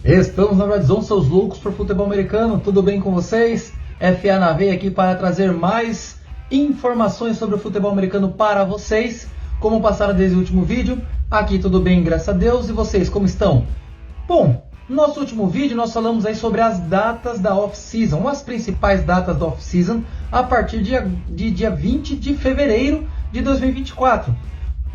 Estamos na Red Zone, seus loucos por futebol americano, tudo bem com vocês? FA na veia aqui para trazer mais informações sobre o futebol americano para vocês. Como passaram desde o último vídeo, aqui tudo bem, graças a Deus, e vocês, como estão? Bom, no nosso último vídeo nós falamos aí sobre as datas da off-season, as principais datas da off-season a partir de dia 20 de fevereiro de 2024.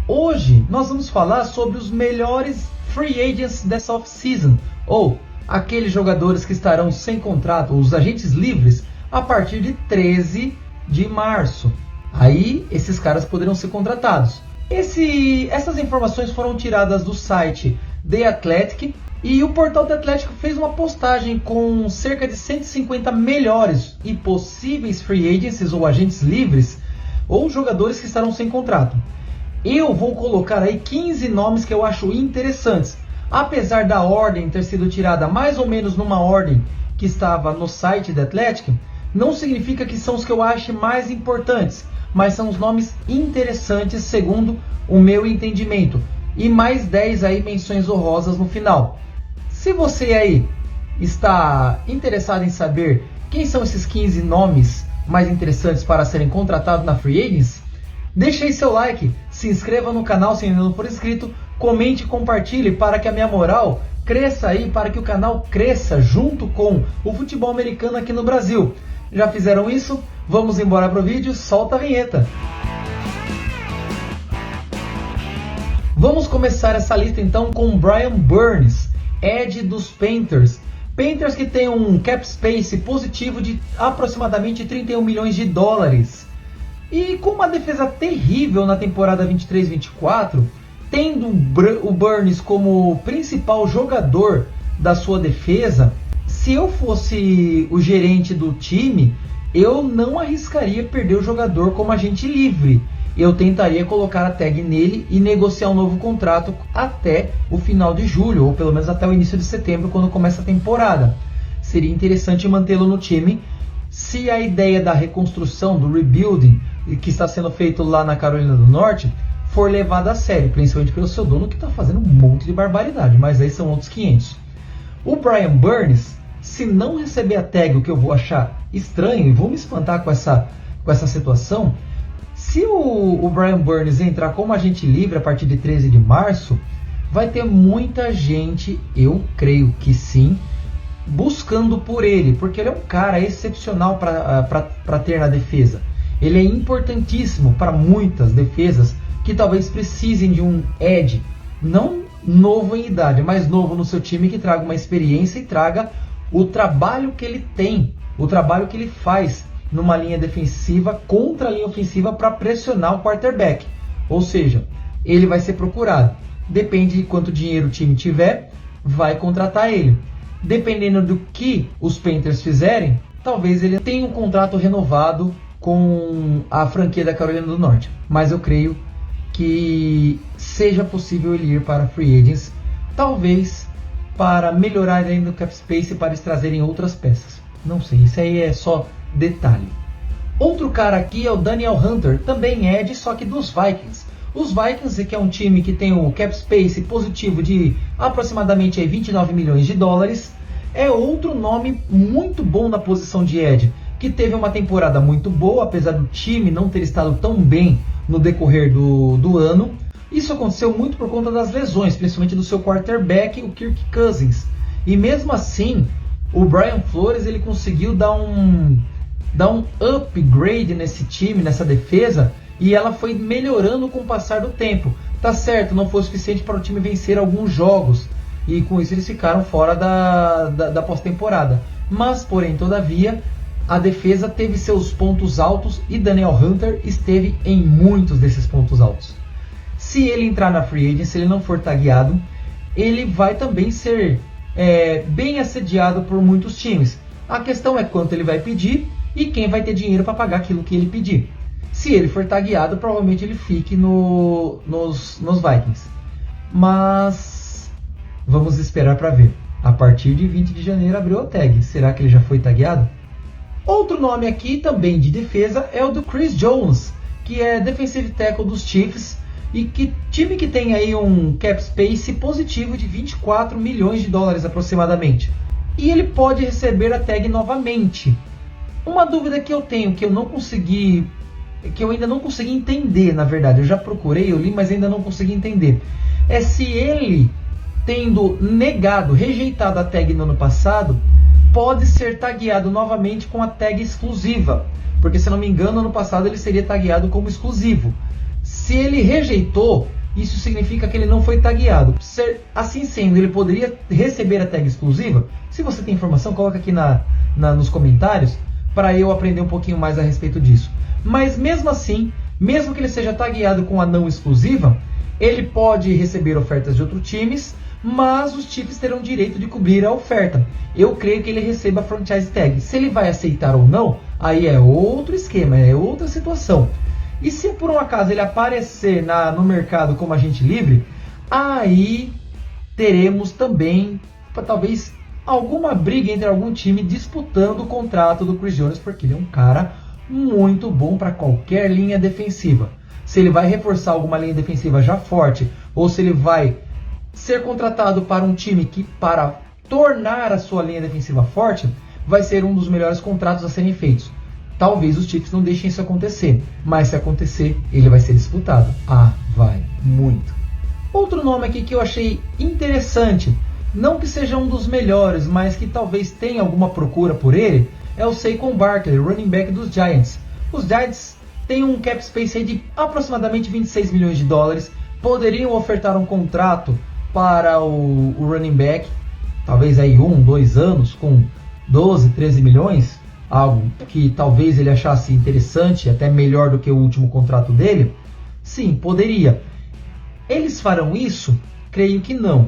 Hoje nós vamos falar sobre os melhores free agents dessa off-season, ou aqueles jogadores que estarão sem contrato, os agentes livres, a partir de 13 de março. Aí esses caras poderão ser contratados. Essas informações foram tiradas do site The Athletic, e o portal The Athletic fez uma postagem com cerca de 150 melhores e possíveis free agents ou agentes livres, ou jogadores que estarão sem contrato. Eu vou colocar aí 15 nomes que eu acho interessantes. Apesar da ordem ter sido tirada mais ou menos numa ordem que estava no site da Athletic, não significa que são os que eu acho mais importantes, mas são os nomes interessantes segundo o meu entendimento. E mais 10 aí menções honrosas no final. Se você aí está interessado em saber quem são esses 15 nomes mais interessantes para serem contratados na Free Agents, deixe aí seu like, se inscreva no canal se ainda não for inscrito, comente e compartilhe para que a minha moral cresça aí, para que o canal cresça junto com o futebol americano aqui no Brasil. Já fizeram isso? Vamos embora para o vídeo, solta a vinheta! Vamos começar essa lista então com Brian Burns, edge dos Panthers. Panthers que tem um cap space positivo de aproximadamente 31 milhões de dólares. E com uma defesa terrível na temporada 23-24, tendo o Burns como principal jogador da sua defesa, se eu fosse o gerente do time, eu não arriscaria perder o jogador como agente livre. Eu tentaria colocar a tag nele e negociar um novo contrato até o final de julho, ou pelo menos até o início de setembro, quando começa a temporada. Seria interessante mantê-lo no time se a ideia da reconstrução, do rebuilding, que está sendo feito lá na Carolina do Norte, for levada a sério, principalmente pelo seu dono, que está fazendo um monte de barbaridade, mas aí são outros 500. O Brian Burns, se não receber a tag, o que eu vou achar estranho e vou me espantar com essa situação, se o Brian Burns entrar como agente livre a partir de 13 de março, vai ter muita gente, eu creio que sim, buscando por ele, porque ele é um cara excepcional para ter na defesa. Ele é importantíssimo para muitas defesas que talvez precisem de um edge, não novo em idade, mas novo no seu time, que traga uma experiência e traga o trabalho que ele tem, o trabalho que ele faz numa linha defensiva contra a linha ofensiva para pressionar o quarterback. Ou seja, ele vai ser procurado. Depende de quanto dinheiro o time tiver, vai contratar ele. Dependendo do que os Panthers fizerem, talvez ele tenha um contrato renovado com a franquia da Carolina do Norte. Mas eu creio que seja possível ele ir para Free Agents, talvez para melhorar ainda o cap space, para eles trazerem outras peças. Não sei, isso aí é só detalhe. Outro cara aqui é o Daniel Hunter, também edge, só que dos Vikings. Os Vikings, que é um time que tem um cap space positivo de aproximadamente 29 milhões de dólares, é outro nome muito bom na posição de edge, que teve uma temporada muito boa, apesar do time não ter estado tão bem no decorrer do ano. Isso aconteceu muito por conta das lesões, principalmente do seu quarterback, o Kirk Cousins. E mesmo assim, o Brian Flores ele conseguiu dar um upgrade nesse time, nessa defesa, e ela foi melhorando com o passar do tempo. Tá certo, não foi o suficiente para o time vencer alguns jogos, e com isso eles ficaram fora da pós-temporada. Mas, porém, todavia, a defesa teve seus pontos altos e Daniel Hunter esteve em muitos desses pontos altos. Se ele entrar na Free Agent, se ele não for tagueado, ele vai também ser bem assediado por muitos times. A questão é quanto ele vai pedir e quem vai ter dinheiro para pagar aquilo que ele pedir. Se ele for tagueado, provavelmente ele fique nos Vikings. Mas vamos esperar para ver. A partir de 20 de janeiro abriu a tag. Será que ele já foi tagueado? Outro nome aqui, também de defesa, é o do Chris Jones, que é defensive tackle dos Chiefs, E que time que tem aí um cap space positivo de 24 milhões de dólares aproximadamente. E ele pode receber a tag novamente. Uma dúvida que eu tenho, que eu ainda não consegui entender, na verdade. Eu já procurei, eu li, mas ainda não consegui entender. É se ele, tendo rejeitado a tag no ano passado, pode ser tagueado novamente com a tag exclusiva. Porque, se não me engano, ano passado ele seria tagueado como exclusivo. Se ele rejeitou, isso significa que ele não foi tagueado. Assim sendo, ele poderia receber a tag exclusiva? Se você tem informação, coloca aqui nos comentários para eu aprender um pouquinho mais a respeito disso. Mas mesmo assim, mesmo que ele seja tagueado com a não exclusiva, ele pode receber ofertas de outros times, mas os Chiefs terão direito de cobrir a oferta. Eu creio que ele receba a franchise tag. Se ele vai aceitar ou não, aí é outro esquema, é outra situação. E se por um acaso ele aparecer no mercado como agente livre, aí teremos também, talvez, alguma briga entre algum time disputando o contrato do Chris Jones, porque ele é um cara muito bom para qualquer linha defensiva. Se ele vai reforçar alguma linha defensiva já forte, ou se ele vai ser contratado para um time que, para tornar a sua linha defensiva forte, vai ser um dos melhores contratos a serem feitos. Talvez os Chiefs não deixem isso acontecer, mas se acontecer, ele vai ser disputado. Ah, vai, muito. Outro nome aqui que eu achei interessante, não que seja um dos melhores, mas que talvez tenha alguma procura por ele, é o Saquon Barkley, running back dos Giants. Os Giants têm um cap space aí de aproximadamente 26 milhões de dólares, poderiam ofertar um contrato para o running back, talvez aí 2 anos, com 12, 13 milhões, algo que talvez ele achasse interessante, até melhor do que o último contrato dele. Sim, poderia. Eles farão isso? Creio que não.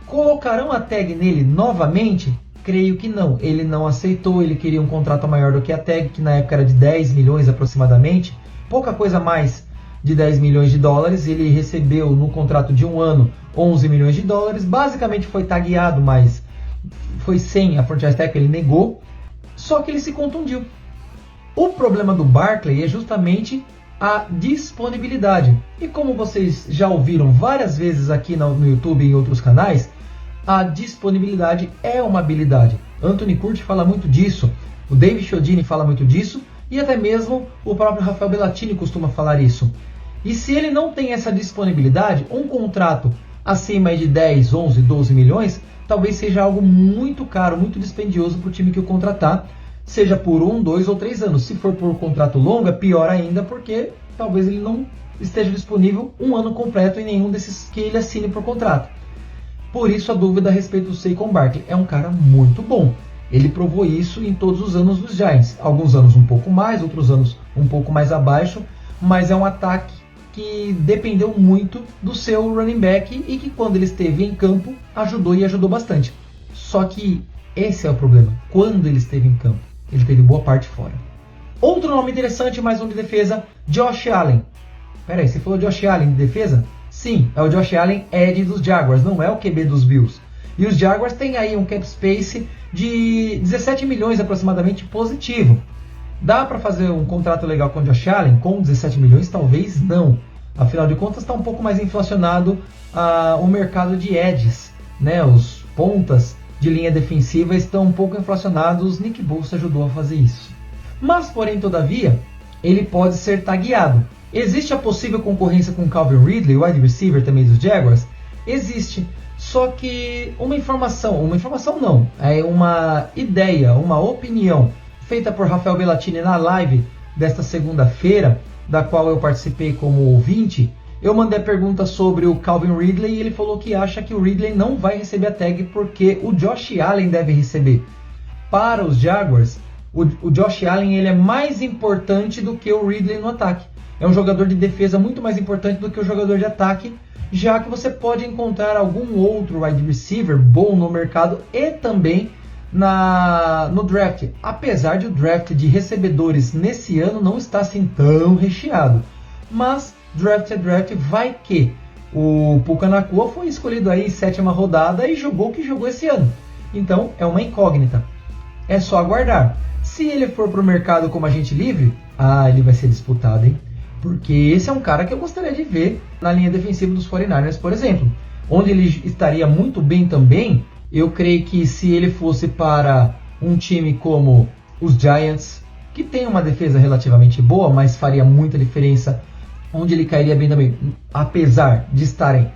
Colocarão a tag nele novamente? Creio que não. Ele não aceitou, ele queria um contrato maior do que a tag, que na época era de 10 milhões aproximadamente, pouca coisa mais de 10 milhões de dólares. Ele recebeu no contrato de 1 ano 11 milhões de dólares, basicamente foi tagueado, mas foi sem a franchise tag, ele negou, só que ele se contundiu. O problema do Barkley é justamente a disponibilidade. E como vocês já ouviram várias vezes aqui no YouTube e em outros canais, a disponibilidade é uma habilidade. Anthony Curti fala muito disso, o David Chiodini fala muito disso, e até mesmo o próprio Rafael Bellatini costuma falar isso. E se ele não tem essa disponibilidade, um contrato acima de 10, 11, 12 milhões, talvez seja algo muito caro, muito dispendioso para o time que o contratar, seja por 1, 2 ou 3 anos. Se for por contrato longo, é pior ainda, porque talvez ele não esteja disponível 1 ano completo em nenhum desses que ele assine por contrato. Por isso a dúvida a respeito do Saquon Barkley. É um cara muito bom. Ele provou isso em todos os anos dos Giants. Alguns anos um pouco mais, outros anos um pouco mais abaixo, mas é um ataque que dependeu muito do seu running back e que, quando ele esteve em campo, ajudou e ajudou bastante. Só que esse é o problema. Quando ele esteve em campo, ele teve boa parte fora. Outro nome interessante, mais um de defesa, Josh Allen. Peraí, você falou Josh Allen de defesa? Sim, é o Josh Allen Edge dos Jaguars, não é o QB dos Bills. E os Jaguars têm aí um cap space de 17 milhões aproximadamente positivo. Dá para fazer um contrato legal com o Josh Allen com 17 milhões? Talvez não. Afinal de contas, está um pouco mais inflacionado o mercado de edges, né? Os pontas de linha defensiva estão um pouco inflacionados. Nick Bosa ajudou a fazer isso. Mas, porém, todavia, ele pode ser tagueado. Existe a possível concorrência com Calvin Ridley, wide receiver também dos Jaguars? Existe. Só que uma informação não, é uma ideia, uma opinião feita por Rafael Bellatini na live desta segunda-feira, da qual eu participei como ouvinte. Eu mandei a pergunta sobre o Calvin Ridley e ele falou que acha que o Ridley não vai receber a tag porque o Josh Allen deve receber. Para os Jaguars, o Josh Allen ele é mais importante do que o Ridley no ataque. É um jogador de defesa muito mais importante do que o jogador de ataque, já que você pode encontrar algum outro wide receiver bom no mercado e também no draft. Apesar de o draft de recebedores nesse ano não estar assim tão recheado. Mas draft é draft, vai que o Puka Nacua foi escolhido aí em 7ª rodada e jogou o que jogou esse ano. Então é uma incógnita. É só aguardar. Se ele for para o mercado como agente livre, ele vai ser disputado, hein? Porque esse é um cara que eu gostaria de ver na linha defensiva dos 49ers, por exemplo. Onde ele estaria muito bem também, eu creio que se ele fosse para um time como os Giants, que tem uma defesa relativamente boa, mas faria muita diferença, onde ele cairia bem também, apesar de estarem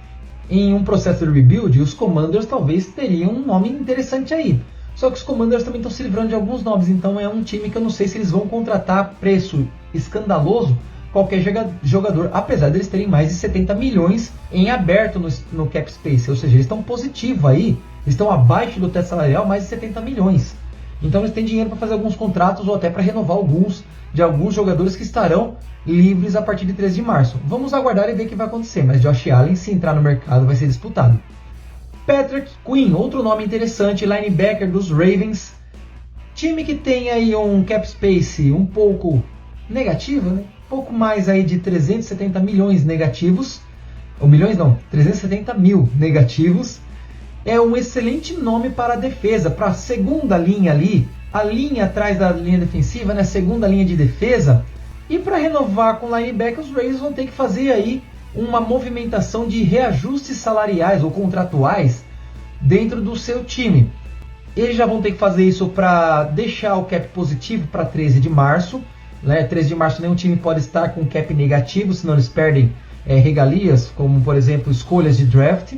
em um processo de rebuild, os Commanders talvez teriam um nome interessante aí. Só que os Commanders também estão se livrando de alguns nomes, então é um time que eu não sei se eles vão contratar a preço escandaloso qualquer jogador, apesar deles terem mais de 70 milhões em aberto no cap space, ou seja, eles estão positivos aí, estão abaixo do teto salarial, mais de 70 milhões. Então eles têm dinheiro para fazer alguns contratos ou até para renovar alguns jogadores que estarão livres a partir de 13 de março. Vamos aguardar e ver o que vai acontecer, mas Josh Allen, se entrar no mercado, vai ser disputado. Patrick Queen, outro nome interessante, linebacker dos Ravens, time que tem aí um cap space um pouco negativo, né? Pouco mais aí de 370 milhões negativos, ou milhões não, 370 mil negativos. É um excelente nome para a defesa, para a segunda linha ali, a linha atrás da linha defensiva, né, segunda linha de defesa. E para renovar com linebacker, os Ravens vão ter que fazer aí uma movimentação de reajustes salariais ou contratuais dentro do seu time. Eles já vão ter que fazer isso para deixar o cap positivo para 13 de março. 13 de março nenhum time pode estar com cap negativo, senão eles perdem regalias, como por exemplo escolhas de draft.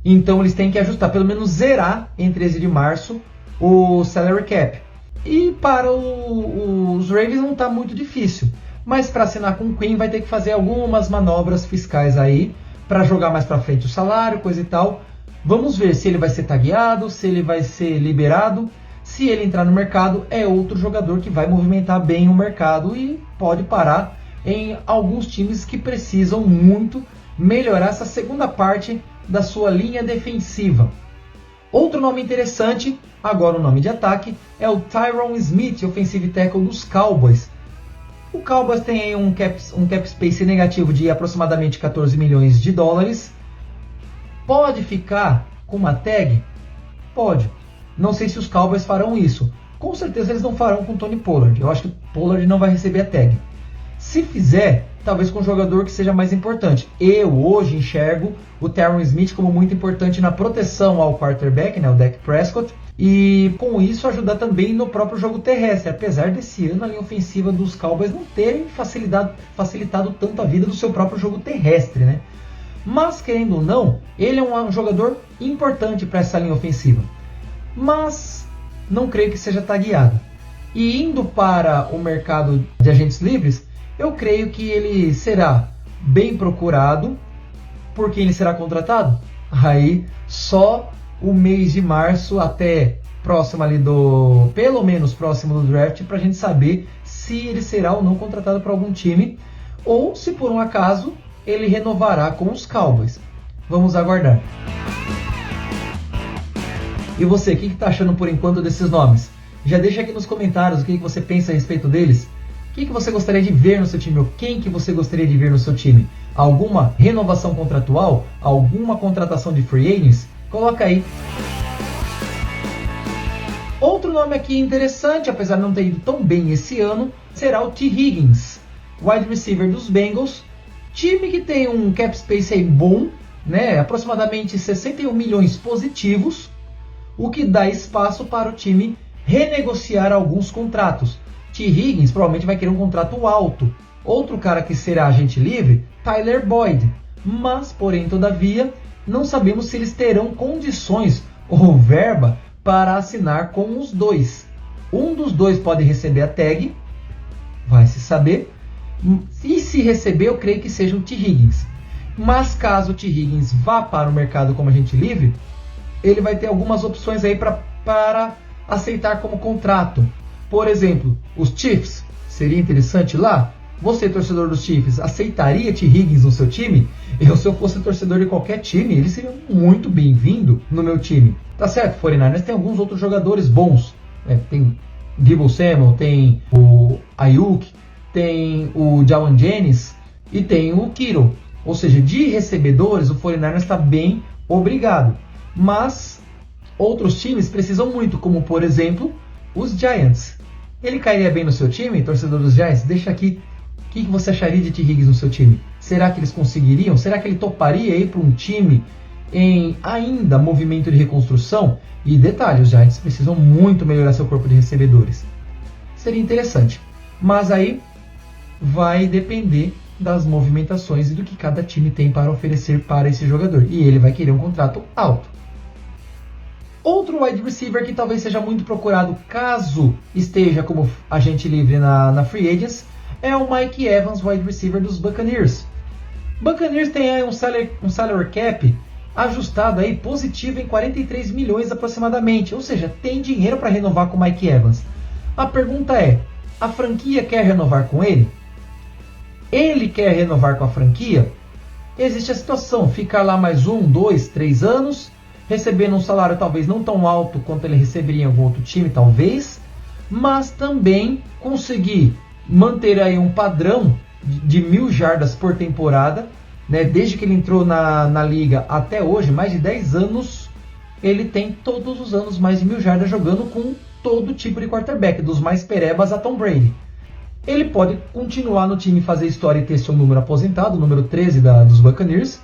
Então eles têm que ajustar, pelo menos zerar em 13 de março o salary cap. E para os Ravens não está muito difícil, mas para assinar com o Queen vai ter que fazer algumas manobras fiscais aí para jogar mais para frente o salário, coisa e tal. Vamos ver se ele vai ser tagueado, se ele vai ser liberado. Se ele entrar no mercado, é outro jogador que vai movimentar bem o mercado e pode parar em alguns times que precisam muito melhorar essa segunda parte da sua linha defensiva. Outro nome interessante, agora o nome de ataque, é o Tyron Smith, offensive tackle dos Cowboys. O Cowboys tem aí um cap space negativo de aproximadamente 14 milhões de dólares. Pode ficar com uma tag? Pode. Não sei se os Cowboys farão isso. Com certeza eles não farão com o Tony Pollard. Eu acho que o Pollard não vai receber a tag. Se fizer, talvez com um jogador que seja mais importante. Eu hoje enxergo o Tyron Smith como muito importante na proteção ao quarterback, né, o Dak Prescott, e com isso ajudar também no próprio jogo terrestre, apesar desse ano a linha ofensiva dos Cowboys não terem facilitado tanto a vida do seu próprio jogo terrestre, né? Mas, querendo ou não, ele é um jogador importante para essa linha ofensiva. Mas não creio que seja tagueado. E indo para o mercado de agentes livres, eu creio que ele será bem procurado. Por quem ele será contratado? Aí só o mês de março até próximo ali pelo menos próximo do draft, para a gente saber se ele será ou não contratado para algum time, ou se por um acaso ele renovará com os Cowboys. Vamos aguardar. E você, o que está achando por enquanto desses nomes? Já deixa aqui nos comentários o que você pensa a respeito deles. O que você gostaria de ver no seu time? Ou quem que você gostaria de ver no seu time? Alguma renovação contratual? Alguma contratação de free agents? Coloca aí. Outro nome aqui interessante, apesar de não ter ido tão bem esse ano, será o T. Higgins, wide receiver dos Bengals. Time que tem um cap space aí bom, né? Aproximadamente 61 milhões positivos, o que dá espaço para o time renegociar alguns contratos. T. Higgins provavelmente vai querer um contrato alto. Outro cara que será agente livre, Tyler Boyd. Mas, porém, todavia, não sabemos se eles terão condições ou verba para assinar com os dois. Um dos dois pode receber a tag, vai se saber. E se receber, eu creio que seja o T. Higgins. Mas caso o T. Higgins vá para o mercado como agente livre, ele vai ter algumas opções aí para aceitar como contrato. Por exemplo, os Chiefs, seria interessante lá? Você, torcedor dos Chiefs, aceitaria T. Higgins no seu time? Se eu fosse torcedor de qualquer time, ele seria muito bem-vindo no meu time. Tá certo, 49ers tem alguns outros jogadores bons. Tem Deebo Samuel, tem o Ayuk, tem o Jawan Jennings e tem o Kittle. Ou seja, de recebedores, o 49ers está bem obrigado. Mas outros times precisam muito, como por exemplo, os Giants. Ele cairia bem no seu time, torcedor dos Giants? Deixa aqui O que você acharia de T. Higgins no seu time? Será que eles conseguiriam? Será que ele toparia ir para um time em ainda movimento de reconstrução? E detalhe, os Giants precisam muito melhorar seu corpo de recebedores. Seria interessante. Mas aí vai depender das movimentações e do que cada time tem para oferecer para esse jogador. E ele vai querer um contrato alto. Outro wide receiver que talvez seja muito procurado caso esteja como agente livre na Free Agents é o Mike Evans, wide receiver dos Buccaneers. Buccaneers tem aí um salary cap ajustado aí positivo em 43 milhões aproximadamente, ou seja, tem dinheiro para renovar com o Mike Evans. A pergunta é, a franquia quer renovar com ele? Ele quer renovar com a franquia? Existe a situação, ficar lá mais 1, 2, 3 anos, recebendo um salário talvez não tão alto quanto ele receberia em algum outro time, talvez, mas também conseguir manter aí um padrão de 1.000 jardas por temporada, né? Desde que ele entrou na liga até hoje, mais de 10 anos, ele tem todos os anos mais de 1.000 jardas jogando com todo tipo de quarterback, dos mais perebas a Tom Brady. Ele pode continuar no time, fazer história e ter seu número aposentado, o número 13 dos Buccaneers,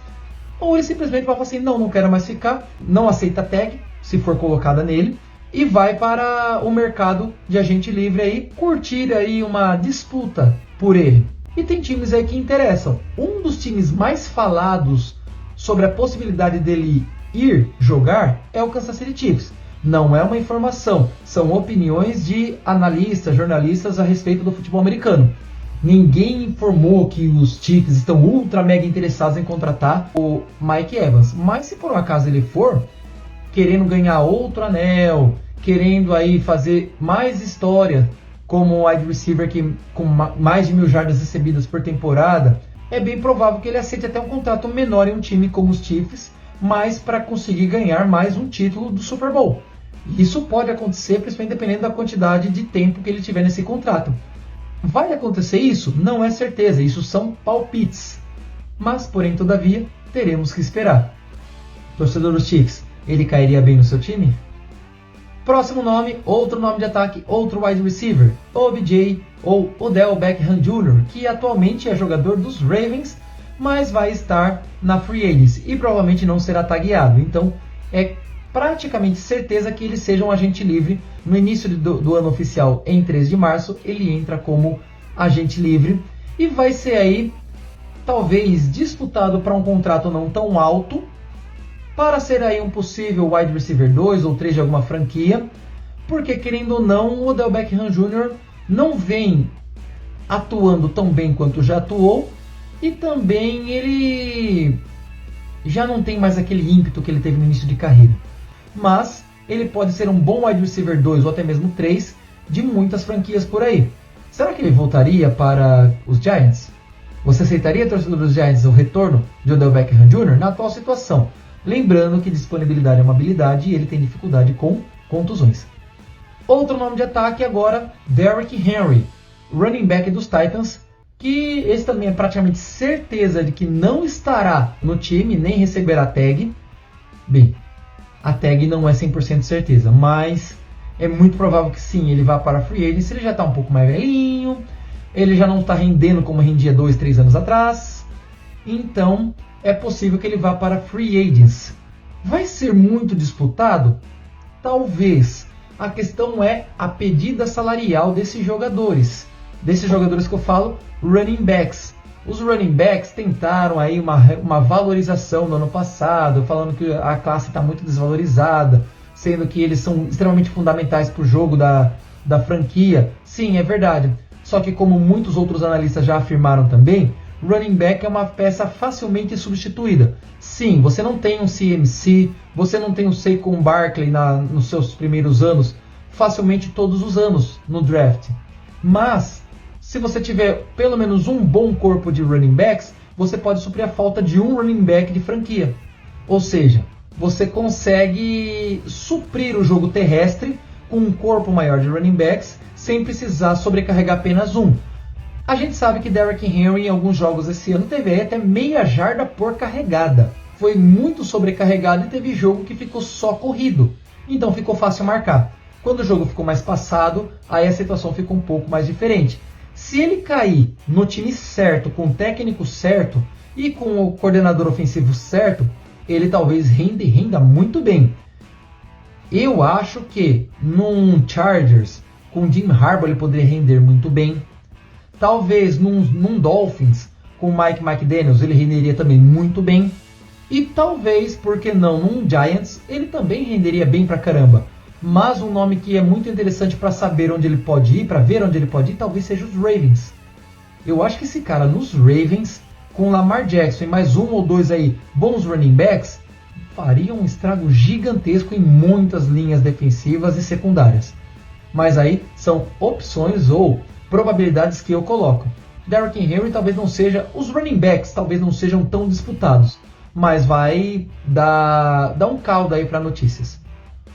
ou ele simplesmente vai falar assim, não quero mais ficar, não aceita a tag, se for colocada nele, e vai para o mercado de agente livre aí, curtir aí uma disputa por ele. E tem times aí que interessam. Um dos times mais falados sobre a possibilidade dele ir jogar é o Kansas City Chiefs. Não é uma informação, são opiniões de analistas, jornalistas a respeito do futebol americano. Ninguém informou que os Chiefs estão ultra mega interessados em contratar o Mike Evans. Mas se por um acaso ele for, querendo ganhar outro anel, querendo aí fazer mais história como wide receiver com mais de 1.000 jardas recebidas por temporada, é bem provável que ele aceite até um contrato menor em um time como os Chiefs, mas para conseguir ganhar mais um título do Super Bowl. Isso pode acontecer, principalmente dependendo da quantidade de tempo que ele tiver nesse contrato. Vai acontecer isso? Não é certeza, isso são palpites. Mas, porém, todavia, teremos que esperar. Torcedor dos Chiefs, ele cairia bem no seu time? Próximo nome, outro nome de ataque, outro wide receiver, OBJ ou Odell Beckham Jr., que atualmente é jogador dos Ravens, mas vai estar na Free Agents e provavelmente não será tagueado. Então, é praticamente certeza que ele seja um agente livre. No início do ano oficial, em 3 de março, ele entra como agente livre e vai ser aí talvez disputado para um contrato não tão alto, para ser aí um possível wide receiver 2 ou 3 de alguma franquia, porque querendo ou não, o Odell Beckham Jr. não vem atuando tão bem quanto já atuou, e também ele já não tem mais aquele ímpeto que ele teve no início de carreira. Mas ele pode ser um bom wide receiver 2 ou até mesmo 3 de muitas franquias por aí. Será que ele voltaria para os Giants? Você aceitaria, torcedor dos Giants, o retorno de Odell Beckham Jr. na atual situação? Lembrando que disponibilidade é uma habilidade e ele tem dificuldade com contusões. Outro nome de ataque agora, Derrick Henry, running back dos Titans, que esse também é praticamente certeza de que não estará no time, nem receberá tag. Bem, a tag não é 100% certeza, mas é muito provável que sim, ele vá para a Free Agents. Ele já está um pouco mais velhinho, ele já não está rendendo como rendia 2, 3 anos atrás, então é possível que ele vá para Free Agents. Vai ser muito disputado? Talvez. A questão é a pedida salarial desses jogadores. Desses jogadores que eu falo, running backs. Os running backs tentaram aí uma valorização no ano passado, falando que a classe está muito desvalorizada, sendo que eles são extremamente fundamentais para o jogo da franquia. Sim, é verdade. Só que como muitos outros analistas já afirmaram também, running back é uma peça facilmente substituída. Sim, você não tem um CMC, você não tem um Saquon Barkley nos seus primeiros anos, facilmente todos os anos no draft. Mas, se você tiver pelo menos um bom corpo de running backs, você pode suprir a falta de um running back de franquia. Ou seja, você consegue suprir o jogo terrestre com um corpo maior de running backs, sem precisar sobrecarregar apenas um. A gente sabe que Derrick Henry em alguns jogos esse ano teve até meia jarda por carregada. Foi muito sobrecarregado e teve jogo que ficou só corrido. Então ficou fácil marcar. Quando o jogo ficou mais passado, aí a situação ficou um pouco mais diferente. Se ele cair no time certo, com o técnico certo e com o coordenador ofensivo certo, ele talvez renda muito bem. Eu acho que num Chargers, com Jim Harbaugh, ele poderia render muito bem. Talvez num Dolphins, com Mike McDaniels, ele renderia também muito bem. E talvez, por que não, num Giants, ele também renderia bem pra caramba. Mas um nome que é muito interessante para saber onde ele pode ir, para ver onde ele pode ir, talvez seja os Ravens. Eu acho que esse cara nos Ravens, com Lamar Jackson e mais um ou dois aí bons running backs, faria um estrago gigantesco em muitas linhas defensivas e secundárias. Mas aí são opções ou probabilidades que eu coloco. Derrick Henry talvez não seja, os running backs talvez não sejam tão disputados, mas vai dar um caldo aí para notícias.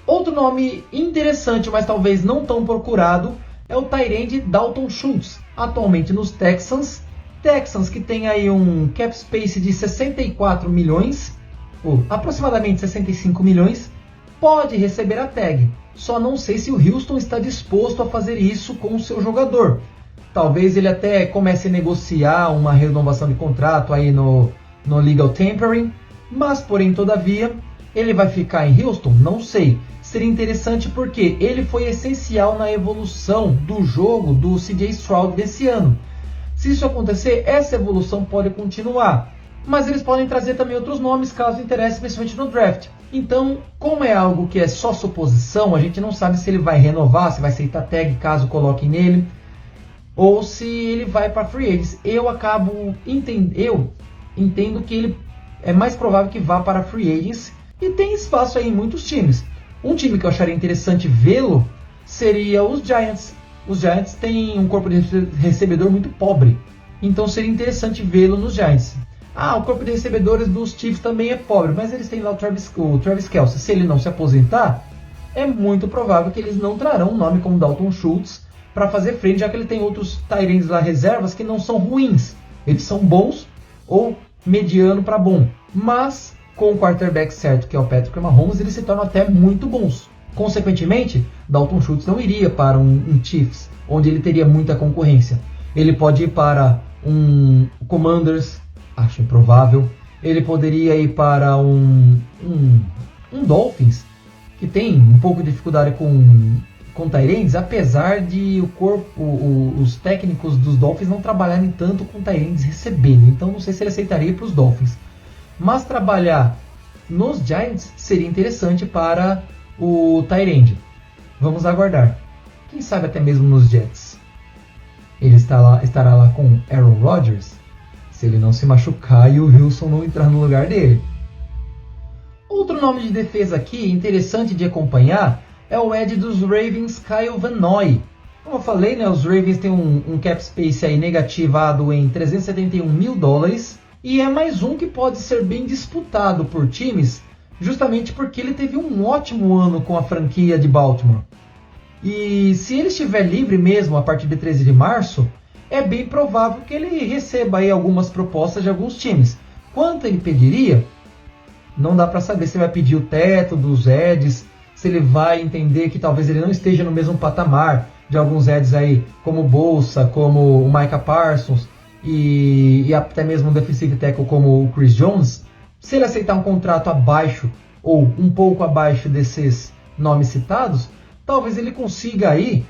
Outro nome interessante, mas talvez não tão procurado, é o tight end Dalton Schultz, atualmente nos Texans. Texans que tem aí um cap space de 64 milhões, ou aproximadamente 65 milhões, pode receber a tag. Só não sei se o Houston está disposto a fazer isso com o seu jogador. Talvez ele até comece a negociar uma renovação de contrato aí no legal tampering, mas porém todavia ele vai ficar em Houston? Não sei. Seria interessante porque ele foi essencial na evolução do jogo do CJ Stroud desse ano. Se isso acontecer, essa evolução pode continuar. Mas eles podem trazer também outros nomes caso interesse, principalmente no draft. Então, como é algo que é só suposição, a gente não sabe se ele vai renovar, se vai aceitar tag caso coloquem nele, ou se ele vai para free agents. Eu entendo que ele é mais provável que vá para free agents e tem espaço aí em muitos times. Um time que eu acharia interessante vê-lo seria os Giants. Os Giants têm um corpo de recebedor muito pobre, então seria interessante vê-lo nos Giants. O corpo de recebedores dos Chiefs também é pobre, mas eles têm lá o Travis Kelce. Se ele não se aposentar, é muito provável que eles não trarão um nome como Dalton Schultz para fazer frente, já que ele tem outros tight ends lá reservas que não são ruins. Eles são bons ou mediano para bom, mas com o quarterback certo, que é o Patrick Mahomes, eles se tornam até muito bons. Consequentemente, Dalton Schultz não iria para um Chiefs, onde ele teria muita concorrência. Ele pode ir para um Commanders, acho improvável. Ele poderia ir para um Dolphins, que tem um pouco de dificuldade com tight ends, apesar de os técnicos dos Dolphins não trabalharem tanto com tight ends recebendo. Então não sei se ele aceitaria para os Dolphins. Mas trabalhar nos Giants seria interessante para o tight end. Vamos aguardar. Quem sabe até mesmo nos Jets. Ele estará lá com Aaron Rodgers, se ele não se machucar e o Wilson não entrar no lugar dele. Outro nome de defesa aqui interessante de acompanhar é o Edge dos Ravens, Kyle Van Noy. Como eu falei, né, os Ravens têm um cap space aí negativado em $371 mil, e é mais um que pode ser bem disputado por times, justamente porque ele teve um ótimo ano com a franquia de Baltimore. E se ele estiver livre mesmo a partir de 13 de março, é bem provável que ele receba aí algumas propostas de alguns times. Quanto ele pediria? Não dá para saber se ele vai pedir o teto dos edges, se ele vai entender que talvez ele não esteja no mesmo patamar de alguns edges aí, como o Bolsa, como o Micah Parsons e até mesmo um defensive tackle como o Chris Jones. Se ele aceitar um contrato abaixo ou um pouco abaixo desses nomes citados, talvez ele consiga ir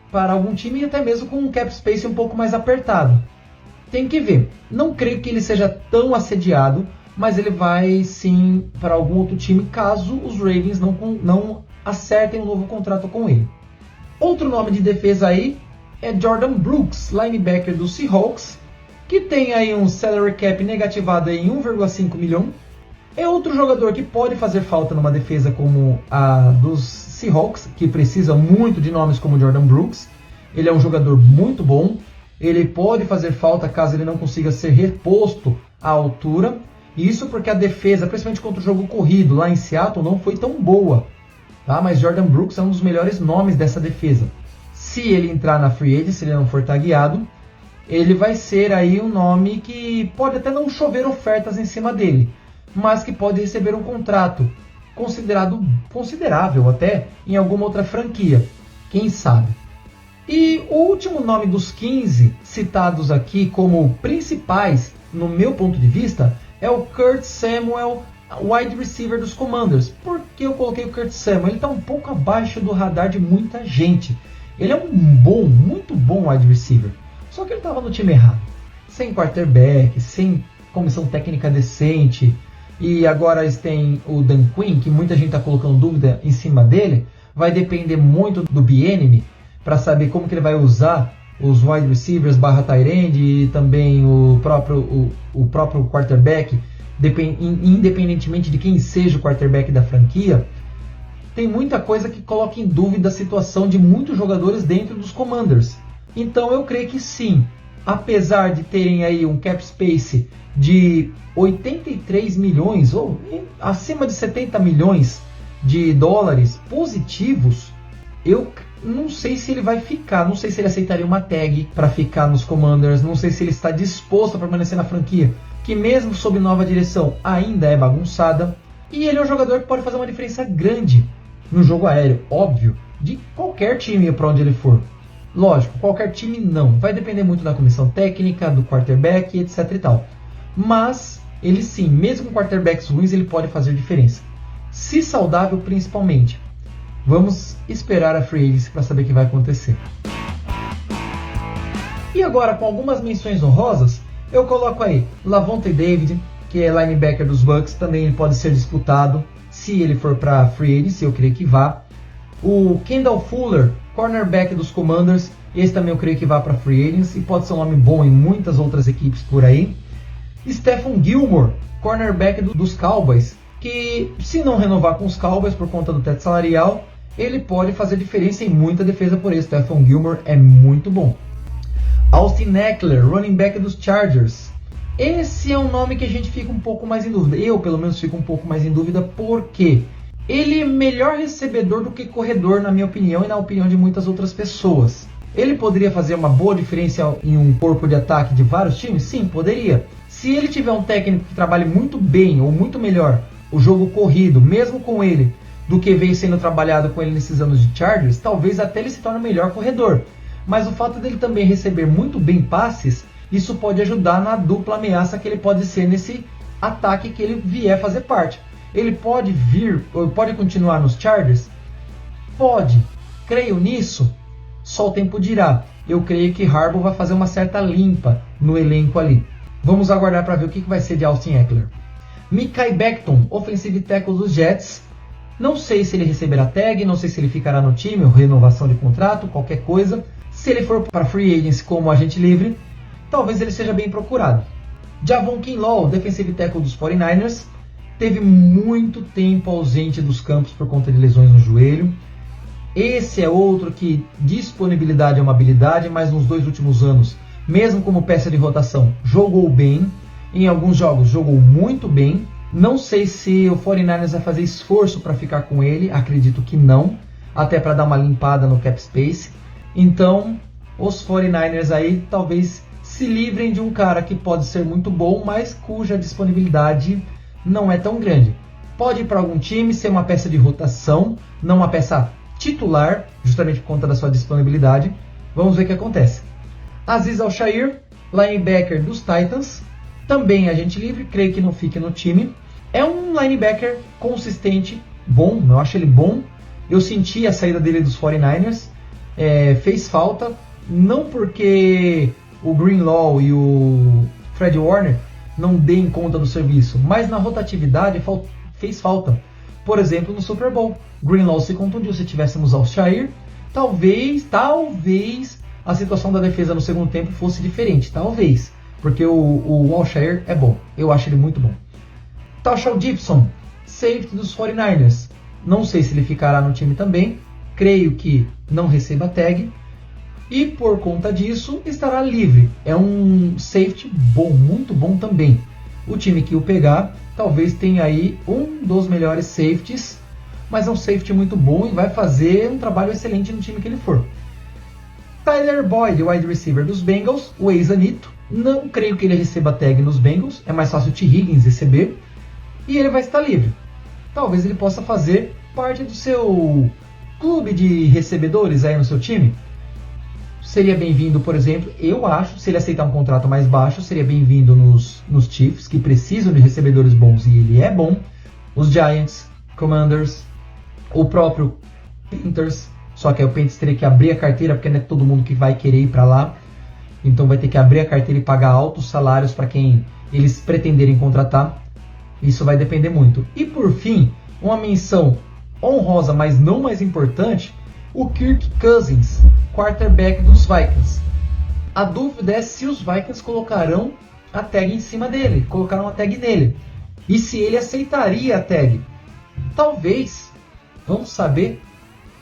para algum time até mesmo com um cap space um pouco mais apertado. Tem que ver. Não creio que ele seja tão assediado, mas ele vai sim para algum outro time caso os Ravens não acertem um novo contrato com ele. Outro nome de defesa aí é Jordan Brooks, linebacker do Seahawks, que tem aí um salary cap negativado em 1,5 milhão. É outro jogador que pode fazer falta numa defesa como a dos Seahawks, que precisa muito de nomes como Jordan Brooks. Ele é um jogador muito bom. Ele pode fazer falta caso ele não consiga ser reposto à altura. Isso porque a defesa, principalmente contra o jogo corrido lá em Seattle, não foi tão boa. Tá? Mas Jordan Brooks é um dos melhores nomes dessa defesa. Se ele entrar na free agent, se ele não for tagueado, ele vai ser aí um nome que pode até não chover ofertas em cima dele, mas que pode receber um contrato considerável até em alguma outra franquia. Quem sabe? E o último nome dos 15 citados aqui como principais, no meu ponto de vista, é o Kurt Samuel, wide receiver dos Commanders. Por que eu coloquei o Kurt Samuel? Ele está um pouco abaixo do radar de muita gente. Ele é um muito bom wide receiver. Só que ele estava no time errado. Sem quarterback, sem comissão técnica decente. E agora eles têm o Dan Quinn, que muita gente está colocando dúvida em cima dele. Vai depender muito do Bieniemy para saber como que ele vai usar os wide receivers / tight end e também o próprio quarterback, independentemente de quem seja o quarterback da franquia. Tem muita coisa que coloca em dúvida a situação de muitos jogadores dentro dos Commanders. Então eu creio que sim, apesar de terem aí um cap space de 83 milhões ou acima de 70 milhões de dólares positivos, eu não sei se ele vai ficar, não sei se ele aceitaria uma tag para ficar nos Commanders, não sei se ele está disposto a permanecer na franquia, que mesmo sob nova direção ainda é bagunçada, e ele é um jogador que pode fazer uma diferença grande no jogo aéreo, óbvio, de qualquer time para onde ele for. Lógico, qualquer time não, vai depender muito da comissão técnica, do quarterback, etc e tal. Mas ele sim, mesmo com quarterbacks ruins, ele pode fazer diferença. Se saudável principalmente. Vamos esperar a free agency para saber o que vai acontecer. E agora, com algumas menções honrosas, eu coloco aí Lavonte David, que é linebacker dos Bucks, também ele pode ser disputado se ele for para free agency, eu creio que vá. O Kendall Fuller, cornerback dos Commanders, esse também eu creio que vá para free agency, pode ser um nome bom em muitas outras equipes por aí. Stephon Gilmore, cornerback dos Cowboys, que se não renovar com os Cowboys por conta do teto salarial, ele pode fazer diferença em muita defesa por isso. Stephon Gilmore é muito bom. Austin Ekeler, running back dos Chargers. Esse é um nome que a gente fica um pouco mais em dúvida. Eu, pelo menos, fico um pouco mais em dúvida porque ele é melhor recebedor do que corredor, na minha opinião, e na opinião de muitas outras pessoas. Ele poderia fazer uma boa diferença em um corpo de ataque de vários times? Sim, poderia. Se ele tiver um técnico que trabalhe muito bem ou muito melhor o jogo corrido, mesmo com ele, do que veio sendo trabalhado com ele nesses anos de Chargers, talvez até ele se torne o melhor corredor. Mas o fato dele também receber muito bem passes, isso pode ajudar na dupla ameaça que ele pode ser nesse ataque que ele vier fazer parte. Ele pode vir, ou pode continuar nos Chargers? Pode. Creio nisso? Só o tempo dirá. Eu creio que Harbaugh vai fazer uma certa limpa no elenco ali. Vamos aguardar para ver o que vai ser de Austin Ekeler. Mekhi Becton, offensive tackle dos Jets. Não sei se ele receberá tag, não sei se ele ficará no time, ou renovação de contrato, qualquer coisa. Se ele for para free agency como agente livre, talvez ele seja bem procurado. Javon Kinlaw, defensive tackle dos 49ers, teve muito tempo ausente dos campos por conta de lesões no joelho. Esse é outro que disponibilidade é uma habilidade, mas nos 2 últimos anos, mesmo como peça de rotação, jogou bem. Em alguns jogos jogou muito bem. Não sei se o 49ers vai fazer esforço para ficar com ele, acredito que não, até para dar uma limpada no cap space. Então, os 49ers aí talvez se livrem de um cara que pode ser muito bom, mas cuja disponibilidade não é tão grande. Pode ir para algum time, ser uma peça de rotação, não uma peça titular, justamente por conta da sua disponibilidade. Vamos ver o que acontece. Azeez Al-Shaair, linebacker dos Titans, também agente livre, creio que não fique no time. É um linebacker consistente, bom, eu acho ele bom. Eu senti a saída dele dos 49ers, fez falta, não porque o Greenlaw e o Fred Warner não deem conta do serviço, mas na rotatividade fez falta. Por exemplo, no Super Bowl, Greenlaw se contundiu. Se tivéssemos Al-Shaair, talvez a situação da defesa no segundo tempo fosse diferente, talvez, porque o Al-Shaair é bom, eu acho ele muito bom. Tashon Gibson, safety dos 49ers, não sei se ele ficará no time também, creio que não receba tag, e por conta disso estará livre. É um safety bom, muito bom também. O time que o pegar talvez tenha aí um dos melhores safeties, mas é um safety muito bom e vai fazer um trabalho excelente no time que ele for. Tyler Boyd, wide receiver dos Bengals, o ex-Anito. Não creio que ele receba tag nos Bengals, é mais fácil o T. Higgins receber, e ele vai estar livre. Talvez ele possa fazer parte do seu clube de recebedores aí no seu time. seria bem-vindo, por exemplo, eu acho, se ele aceitar um contrato mais baixo, seria bem-vindo nos Chiefs, que precisam de recebedores bons e ele é bom. Os Giants, Commanders, o próprio Panthers, só que aí o Panthers teria que abrir a carteira, porque não é todo mundo que vai querer ir para lá. Então vai ter que abrir a carteira e pagar altos salários para quem eles pretenderem contratar. Isso vai depender muito. E por fim, uma menção honrosa, mas não mais importante, o Kirk Cousins, quarterback dos Vikings. A dúvida é se os Vikings colocarão a tag em cima dele, colocaram a tag nele. E se ele aceitaria a tag. Talvez, vamos saber,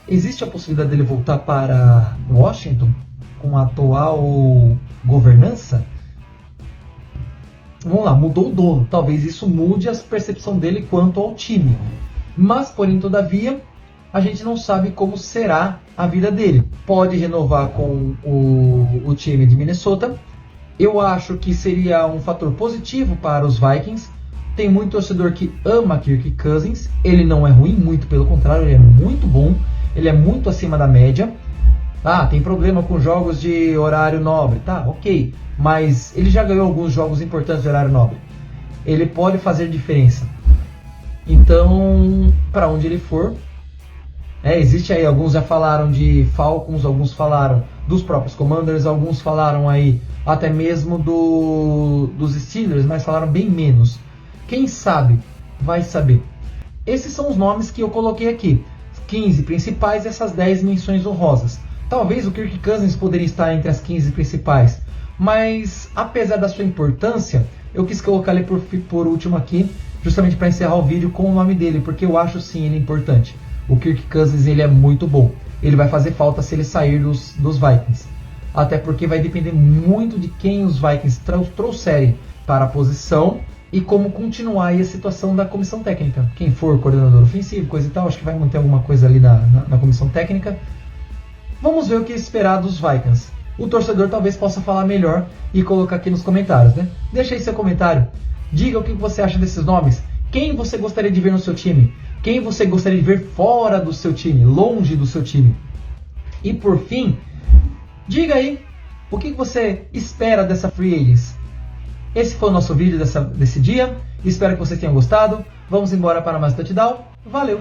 existe a possibilidade dele voltar para Washington com a atual governança? Vamos lá, mudou o dono. Talvez isso mude a percepção dele quanto ao time. Mas, porém, todavia, a gente não sabe como será a vida dele. Pode renovar com o time de Minnesota. Eu acho que seria um fator positivo para os Vikings. Tem muito torcedor que ama Kirk Cousins. Ele não é ruim, muito pelo contrário, ele é muito bom. Ele é muito acima da média. Ah, tem problema com jogos de horário nobre. Tá, ok. Mas ele já ganhou alguns jogos importantes de horário nobre. Ele pode fazer diferença. Então, para onde ele for, existe aí, alguns já falaram de Falcons, alguns falaram dos próprios Commanders, alguns falaram aí até mesmo dos Steelers, mas falaram bem menos. Quem sabe, vai saber. Esses são os nomes que eu coloquei aqui. 15 principais e essas 10 menções honrosas. Talvez o Kirk Cousins poderia estar entre as 15 principais, mas apesar da sua importância, eu quis colocar ele por último aqui, justamente para encerrar o vídeo com o nome dele, porque eu acho sim ele importante. O Kirk Cousins ele é muito bom, ele vai fazer falta se ele sair dos Vikings, até porque vai depender muito de quem os Vikings trouxerem para a posição e como continuar aí a situação da comissão técnica. Quem for coordenador ofensivo, coisa e tal, acho que vai manter alguma coisa ali na comissão técnica. Vamos ver o que esperar dos Vikings. O torcedor talvez possa falar melhor e colocar aqui nos comentários, né? Deixa aí seu comentário. Diga o que você acha desses nomes. Quem você gostaria de ver no seu time? Quem você gostaria de ver fora do seu time, longe do seu time? E por fim, diga aí o que você espera dessa Free Agents. Esse foi o nosso vídeo desse dia. Espero que vocês tenham gostado. Vamos embora para mais touchdown. Valeu!